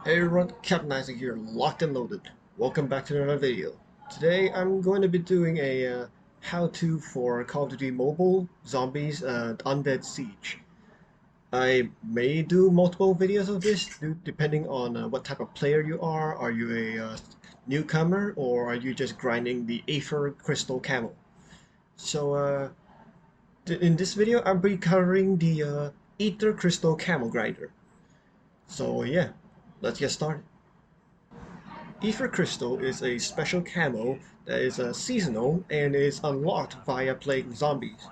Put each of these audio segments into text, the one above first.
Hey everyone, Captain Isaac here, locked and loaded. Welcome back to another video. Today I'm going to be doing a how-to for Call of Duty Mobile Zombies Undead Siege. I may do multiple videos of this depending on what type of player you are. Are you a newcomer or are you just grinding the Aether Crystal Camo? So in this video I'll be covering the Aether Crystal Camo Grinder. So yeah, let's get started. Aether Crystal is a special camo that is seasonal and is unlocked via playing zombies.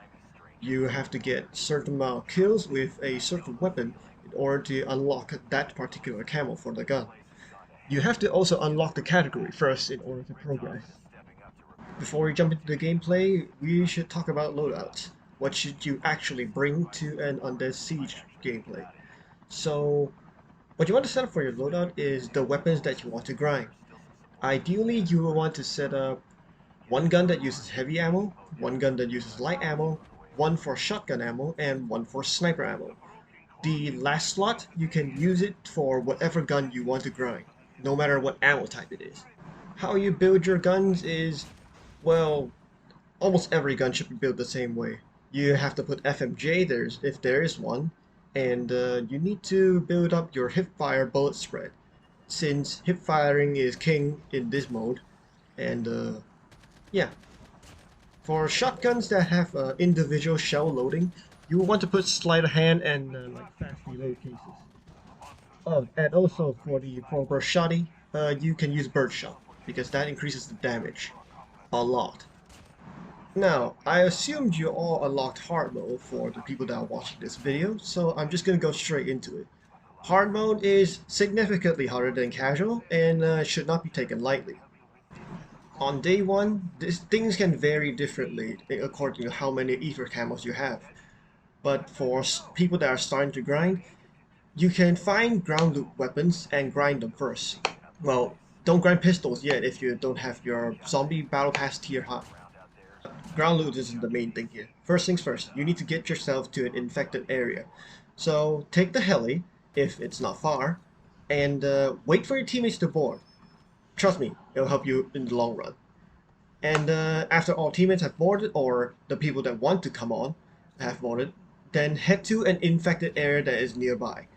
You have to get certain amount of kills with a certain weapon in order to unlock that particular camo for the gun. You have to also unlock the category first in order to progress. Before we jump into the gameplay, we should talk about loadouts. What should you actually bring to an Undead Siege gameplay? So, what you want to set up for your loadout is the weapons that you want to grind. Ideally, you will want to set up one gun that uses heavy ammo, one gun that uses light ammo, one for shotgun ammo, and one for sniper ammo. The last slot, you can use it for whatever gun you want to grind, no matter what ammo type it is. How you build your guns is, well, almost every gun should be built the same way. You have to put FMJ if there is one, and you need to build up your hipfire bullet spread, since hip firing is king in this mode. And yeah, for shotguns that have individual shell loading, you will want to put sleight of hand and like fast reload cases. Oh, and also for burst shotty, you can use birdshot because that increases the damage a lot. Now, I assumed you all unlocked hard mode for the people that are watching this video, so I'm just gonna go straight into it. Hard mode is significantly harder than casual and should not be taken lightly. On day one, things can vary differently according to how many Aether camos you have. But for people that are starting to grind, you can find ground loot weapons and grind them first. Well, don't grind pistols yet if you don't have your zombie battle pass tier high. Ground loot isn't the main thing here. First things first, you need to get yourself to an infected area. So take the heli, if it's not far, and wait for your teammates to board. Trust me, it'll help you in the long run. And after all teammates have boarded, or the people that want to come on have boarded, then head to an infected area that is nearby.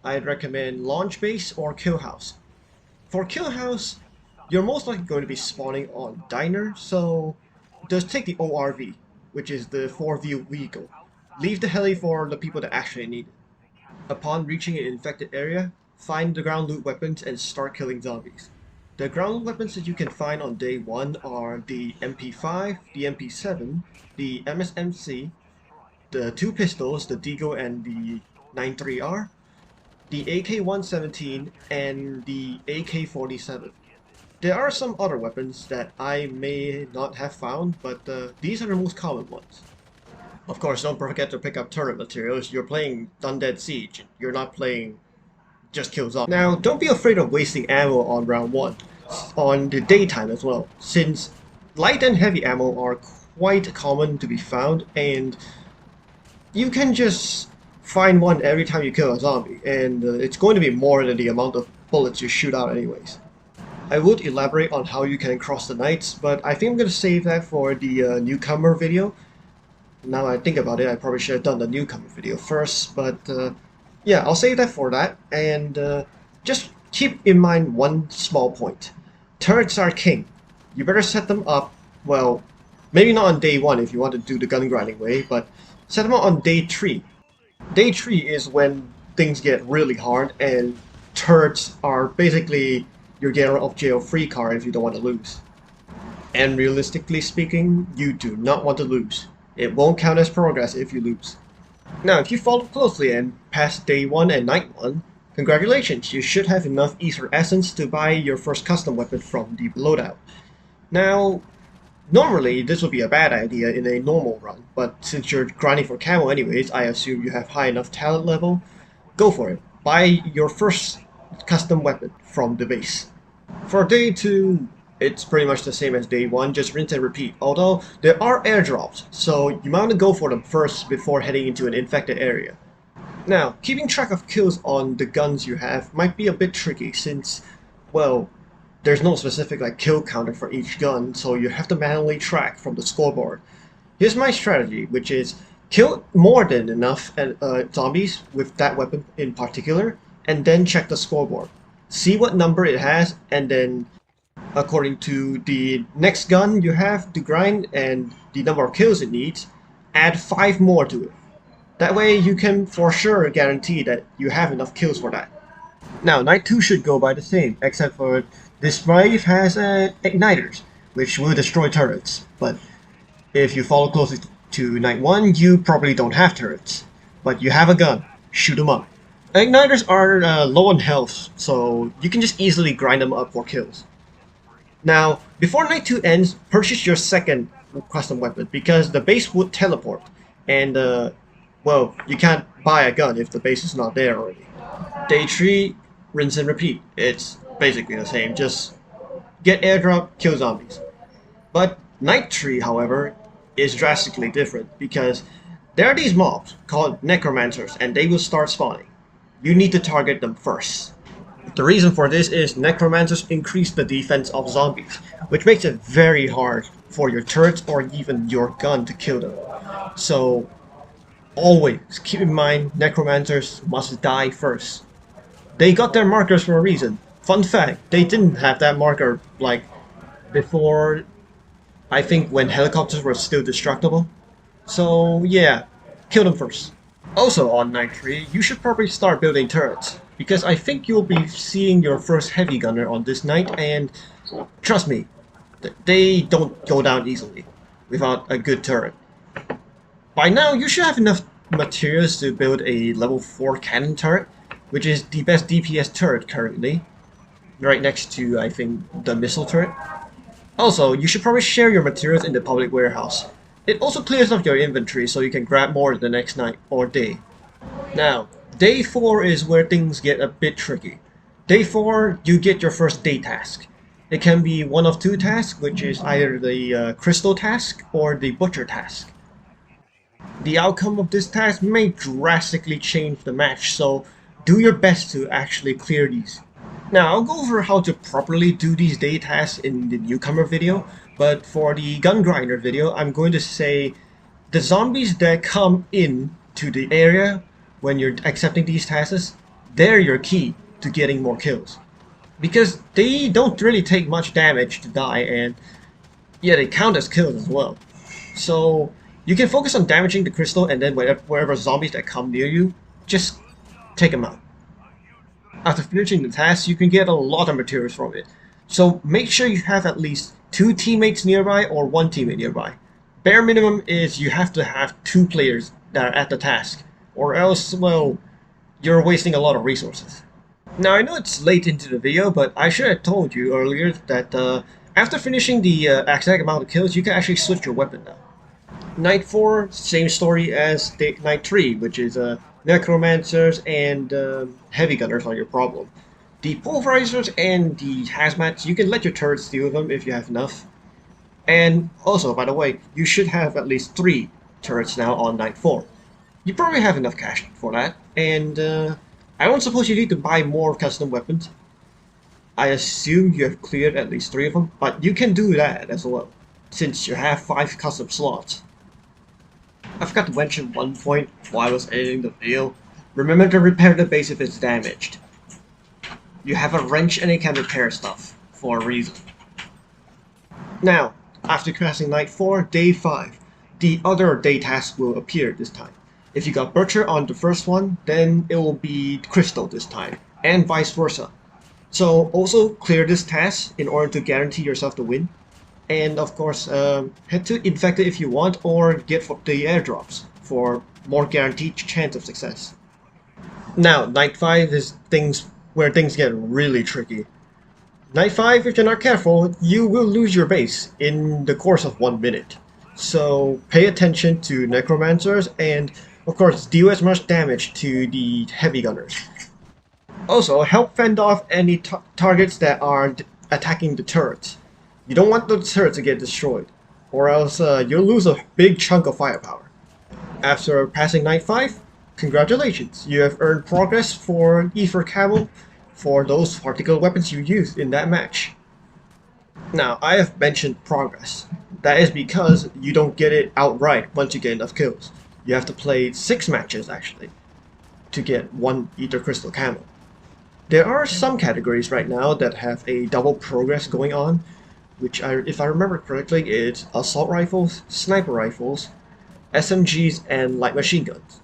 I'd recommend launch base or kill house. For kill house, you're most likely going to be spawning on diner, so just take the ORV, which is the 4-view vehicle. Leave the heli for the people that actually need it. Upon reaching an infected area, find the ground loot weapons and start killing zombies. The ground loot weapons that you can find on day 1 are the MP5, the MP7, the MSMC, the 2 pistols, the Deagle and the 93R, the AK-117, and the AK-47. There are some other weapons that I may not have found, but these are the most common ones. Of course, don't forget to pick up turret materials. You're playing Undead Siege. You're not playing just kill zombies. Now, don't be afraid of wasting ammo on round 1, on the daytime as well, since light and heavy ammo are quite common to be found, and you can just find one every time you kill a zombie, and it's going to be more than the amount of bullets you shoot out anyways. I would elaborate on how you can cross the nights, but I think I'm going to save that for the newcomer video. Now I think about it, I probably should have done the newcomer video first, but yeah, I'll save that for that, and just keep in mind one small point. Turrets are king. You better set them up, well, maybe not on day 1 if you want to do the gun grinding way, but set them up on day 3. Day 3 is when things get really hard, and turrets are basically your get out of jail free card if you don't want to lose. And realistically speaking, you do not want to lose. It won't count as progress if you lose. Now, if you followed closely and passed day 1 and night 1, congratulations, you should have enough Aether Essence to buy your first custom weapon from the loadout. Now, normally this would be a bad idea in a normal run, but since you're grinding for camo anyways, I assume you have high enough talent level. Go for it. Buy your first custom weapon from the base. For day 2, it's pretty much the same as day 1, just rinse and repeat, although there are airdrops, so you might want to go for them first before heading into an infected area. Now, keeping track of kills on the guns you have might be a bit tricky since, well, there's no specific like kill counter for each gun, so you have to manually track from the scoreboard. Here's my strategy, which is kill more than enough zombies with that weapon in particular, and then check the scoreboard. See what number it has, and then according to the next gun you have to grind and the number of kills it needs, add 5 more to it. That way you can for sure guarantee that you have enough kills for that. Now, Night 2 should go by the same, except for this drive has igniters, which will destroy turrets, but if you follow closely to Night 1, you probably don't have turrets, but you have a gun. Shoot them up. Igniters are low on health, so you can just easily grind them up for kills. Now, before Night 2 ends, purchase your second custom weapon, because the base would teleport, and well, you can't buy a gun if the base is not there already. Day 3, rinse and repeat. It's basically the same, just get airdrop, kill zombies. But Night 3, however, is drastically different because there are these mobs called necromancers and they will start spawning. You need to target them first. The reason for this is necromancers increase the defense of zombies, which makes it very hard for your turrets or even your gun to kill them. So always keep in mind necromancers must die first. They got their markers for a reason. Fun fact, they didn't have that marker like before, I think when helicopters were still destructible. So yeah, kill them first. Also on Night 3, you should probably start building turrets, because I think you'll be seeing your first heavy gunner on this night, and trust me, they don't go down easily without a good turret. By now, you should have enough materials to build a level 4 cannon turret, which is the best DPS turret currently, right next to, I think, the missile turret. Also, you should probably share your materials in the public warehouse. It also clears up your inventory so you can grab more the next night or day. Now, Day 4 is where things get a bit tricky. Day 4, you get your first day task. It can be one of 2 tasks, which is either the crystal task or the butcher task. The outcome of this task may drastically change the match, so do your best to actually clear these. Now, I'll go over how to properly do these day tasks in the newcomer video, but for the gun grinder video, I'm going to say the zombies that come in to the area when you're accepting these tasks, they're your key to getting more kills. Because they don't really take much damage to die, and yeah, they count as kills as well. So you can focus on damaging the crystal, and then wherever zombies that come near you, just take them out. After finishing the task, you can get a lot of materials from it. So make sure you have at least 2 teammates nearby or 1 teammate nearby. Bare minimum is you have to have 2 players that are at the task, or else, well, you're wasting a lot of resources. Now, I know it's late into the video, but I should have told you earlier that after finishing the exact amount of kills, you can actually switch your weapon now. Night 4, same story as Night 3, which is necromancers and heavy gunners are your problem. The pulverizers and the hazmats, you can let your turrets deal with them if you have enough. And also, by the way, you should have at least 3 turrets now on Night 4. You probably have enough cash for that, and I don't suppose you need to buy more custom weapons. I assume you have cleared at least 3 of them, but you can do that as well, since you have 5 custom slots. I forgot to mention one point while I was editing the video. Remember to repair the base if it's damaged. You have a wrench and it can repair stuff, for a reason. Now, after passing Night 4, Day 5, the other day task will appear this time. If you got Butcher on the first one, then it will be Crystal this time, and vice versa. So also clear this task in order to guarantee yourself the win. And of course, head to Infected if you want, or get the airdrops for more guaranteed chance of success. Now, Night 5 is where things get really tricky. Night 5, if you're not careful, you will lose your base in the course of 1 minute. So pay attention to necromancers and, of course, deal as much damage to the heavy gunners. Also, help fend off any targets that are attacking the turrets. You don't want the turrets to get destroyed, or else you'll lose a big chunk of firepower. After passing Night 5, Congratulations, you have earned progress for Aether Camo for those particular weapons you used in that match. Now, I have mentioned progress. That is because you don't get it outright once you get enough kills. You have to play 6 matches actually to get 1 Aether Crystal Camo. There are some categories right now that have a double progress going on, which if I remember correctly, is assault rifles, sniper rifles, SMGs, and light machine guns.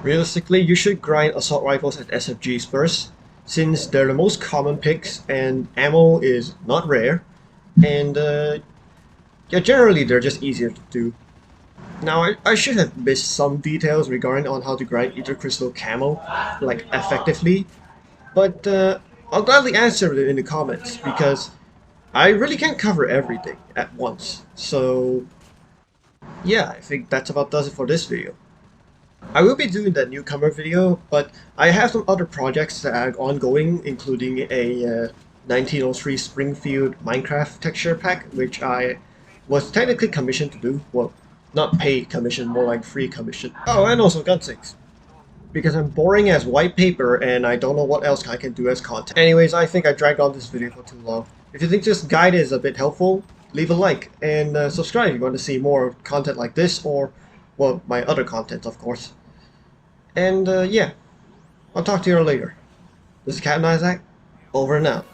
Realistically, you should grind assault rifles and SMGs first, since they're the most common picks and ammo is not rare, and yeah, generally they're just easier to do. Now, I should have missed some details regarding on how to grind Aether Crystal Camo, like, effectively, but I'll gladly answer it in the comments, because I really can't cover everything at once. So yeah, I think that's about does it for this video. I will be doing that newcomer video, but I have some other projects that are ongoing, including a 1903 Springfield Minecraft texture pack, which I was technically commissioned to do. Well, not paid commission, more like free commission. Oh, and also Gunsix, because I'm boring as white paper and I don't know what else I can do as content. Anyways, I think I dragged on this video for too long. If you think this guide is a bit helpful, leave a like and subscribe if you want to see more content like this, or, well, my other content, of course. And yeah, I'll talk to you later. This is Captain Isaac, over and out.